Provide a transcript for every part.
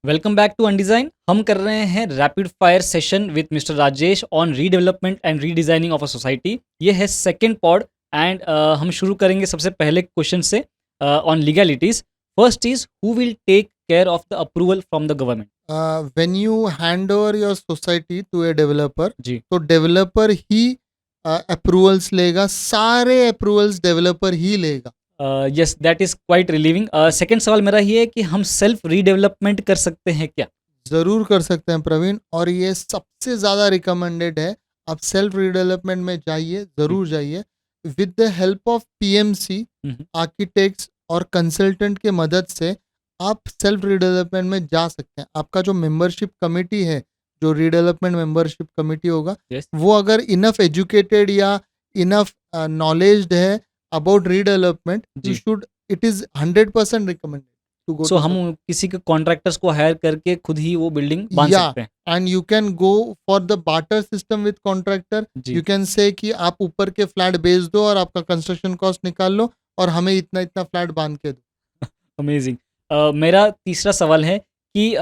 Welcome back to अनडिजाइन। हम कर रहे हैं rapid fire session with mister Rajesh on redevelopment and redesigning of a society. ये है सेकंड पॉड एंड हम शुरू करेंगे सबसे पहले क्वेश्चन से on legalities. First is who will take care of the approval from the government? When you hand over your society to a developer, जी। तो डेवलपर ही अप्रूवल्स लेगा, सारे अप्रूवल्स डेवलपर ही लेगा। Yes, that is quite relieving. Second सवाल मेरा ये है कि हम सेल्फ रीडेवलपमेंट कर सकते हैं क्या? ज़रूर कर सकते हैं प्रवीण, और ये सबसे ज़्यादा रिकमेंडेड है। आप सेल्फ रिडेवलपमेंट में जाइए, जी। ज़रूर जाइए। With the help of PMC, hmm. Architects और कंसल्टेंट के मदद से आप सेल्फ रिडेवलपमेंट में जा सकते हैं। आपका जो मेंबरशिप कमेटी है, जो रिडेवलपमेंट मेंबरशिप कमेटी होगा, यस। वो अगर इनफ एजुकेटेड या इनफ नॉलेज्ड है अबाउट रीडेवलपमेंट, यू जी। Should, it is 100% recommended to go so to. हम किसी के कॉन्ट्रैक्टर्स को हायर करके खुद ही वो बिल्डिंग बांध या सकते हैं? And you can go for the barter system with contractor. जी। यू कैन से कि आप ऊपर के फ्लैट बेच दो और आपका कंस्ट्रक्शन कॉस्ट निकाल लो, और हमें इतना इतना फ्लैट बांध के दो। अमेजिंग। मेरा तीसरा सवाल है कि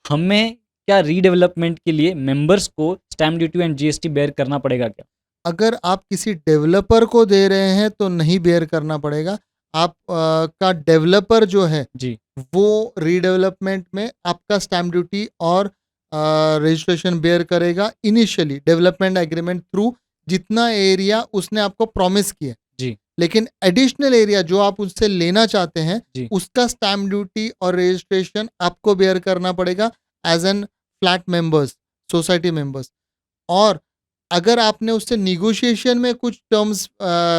हमें क्या रीडेवलपमेंट के लिए मेंबर्स को stamp duty and GST bear करना पड़ेगा क्या? अगर आप किसी डेवलपर को दे रहे हैं तो नहीं बेयर करना पड़ेगा। आप का डेवलपर जो है, जी। वो रीडेवलपमेंट में आपका स्टैम्प ड्यूटी और रजिस्ट्रेशन बेयर करेगा इनिशियली डेवलपमेंट एग्रीमेंट थ्रू, जितना एरिया उसने आपको प्रॉमिस किया। जी। लेकिन एडिशनल एरिया जो आप उससे लेना चाहते हैं, जी। उसका स्टैम्प ड्यूटी और रजिस्ट्रेशन आपको बेयर करना पड़ेगा as an flat members, society members. और अगर आपने उससे निगोशिएशन में कुछ टर्म्स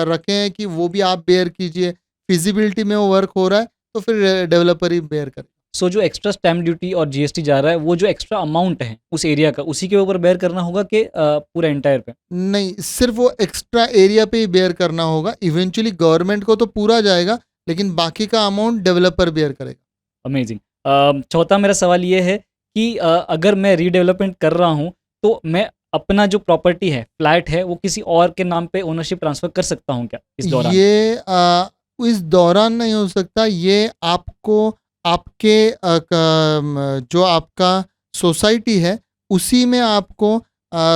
रखे हैं कि वो भी आप बेयर कीजिए, फिजिबिलिटी में वो वर्क हो रहा है, तो फिर डेवलपर ही बेयर करे। सो जो एक्स्ट्रा स्टैम्प ड्यूटी और जीएसटी जा रहा है वो जो एक्स्ट्रा अमाउंट है उस एरिया का, उसी के ऊपर बेयर करना होगा कि पूरा एंटायर पे? नहीं, सिर्फ वो एक्स्ट्रा एरिया पे ही बेयर करना होगा। इवेंचुअली गवर्नमेंट को तो पूरा जाएगा, लेकिन बाकी का अमाउंट डेवलपर बेयर करेगा। अमेजिंग। चौथा मेरा सवाल ये है कि अगर मैं रीडेवलपमेंट कर रहा हूँ तो मैं अपना जो प्रॉपर्टी है, फ्लैट है, वो किसी और के नाम पे ओनरशिप ट्रांसफर कर सकता हूँ क्या इस दौरान? ये इस दौरान नहीं हो सकता। ये आपको आपके जो आपका सोसाइटी है, उसी में आपको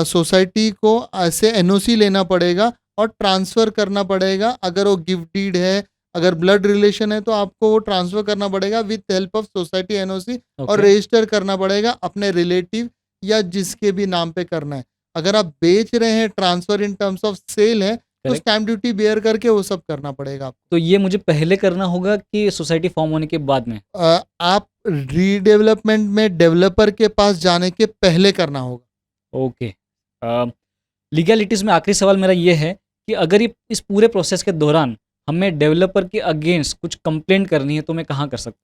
सोसाइटी को ऐसे एनओसी लेना पड़ेगा और ट्रांसफ़र करना पड़ेगा। अगर वो गिफ्ट डीड है, अगर ब्लड रिलेशन है, तो आपको वो ट्रांसफ़र करना पड़ेगा with help of society NOC, और ओके। रजिस्टर करना पड़ेगा अपने रिलेटिव या जिसके भी नाम पे करना है। अगर आप बेच रहे हैं, transfer in terms of sale है, तो करेक्ट। स्टैम्प ड्यूटी बेयर करके वो सब करना पड़ेगा आपको। तो ये मुझे पहले करना होगा कि सोसाइटी फॉर्म होने के बाद में? आप रीडेवलपमेंट में डेवलपर के पास जाने के पहले करना होगा। ओके। लीगैलिटीज़ में आखिरी सवाल मेरा ये है कि अगर ये इस पूरे प्रोसेस के दौरान हमें डेवलपर के अगेंस्ट कुछ कंप्लेंट करनी है तो मैं कहाँ कर सकता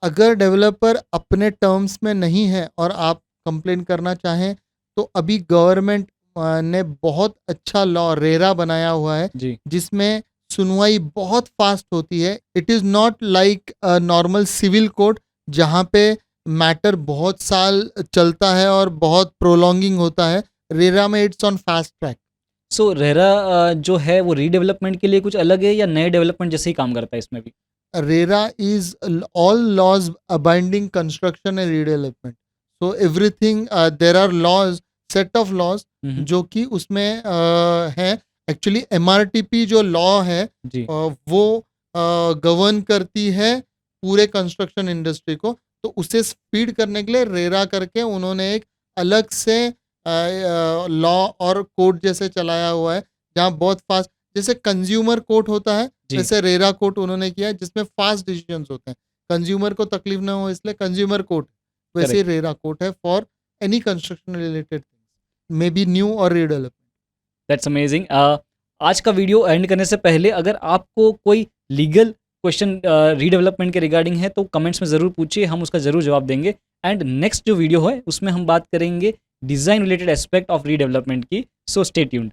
अगर डेवलपर अपने टर्म्स में नहीं है और आप कंप्लेन करना चाहें, तो अभी गवर्नमेंट ने बहुत अच्छा लॉ रेरा बनाया हुआ है, हूँ? जी। जिसमें सुनवाई बहुत फास्ट होती है। It is not like normal civil court, जहाँ पे मैटर बहुत साल चलता है और बहुत प्रोलॉन्गिंग होता है। रेरा में it's on fast track. So RERA जो है वो रीडेवलपमेंट के लिए कुछ अलग है या नए डेवलपमेंट जैसे ही काम करता है इसमें भी? RERA is all laws abiding construction and redevelopment. So everything, there are laws, set of laws हम्म। जो कि उसमें हैं। एक्चुअली MRTP जो लॉ है, जी। वो गवर्न करती है पूरे कंस्ट्रक्शन इंडस्ट्री को। तो उसे स्पीड करने के लिए रेरा करके उन्होंने एक अलग से लॉ और कोड जैसे चलाया हुआ है, जहाँ बहुत फास्ट, जैसे कंज्यूमर कोर्ट होता है, जी। वैसे रेरा कोर्ट उन्होंने किया है, जिसमें फास्ट डिसीजंस होते हैं। कंज्यूमर को तकलीफ ना हो इसलिए कंज्यूमर कोर्ट, वैसे ही करेक्ट। रेरा कोर्ट है for any construction related things, may be new और रीडेवलपमेंट। That's amazing. आज का वीडियो एंड करने से पहले अगर आपको कोई लीगल क्वेश्चन रीडेवलपमेंट के रिगार्डिंग है तो कमेंट्स में ज़रूर पूछिए, हम उसका ज़रूर जवाब देंगे। एंड नेक्स्ट जो वीडियो है उसमें हम बात करेंगे design related aspect of redevelopment की। So stay tuned.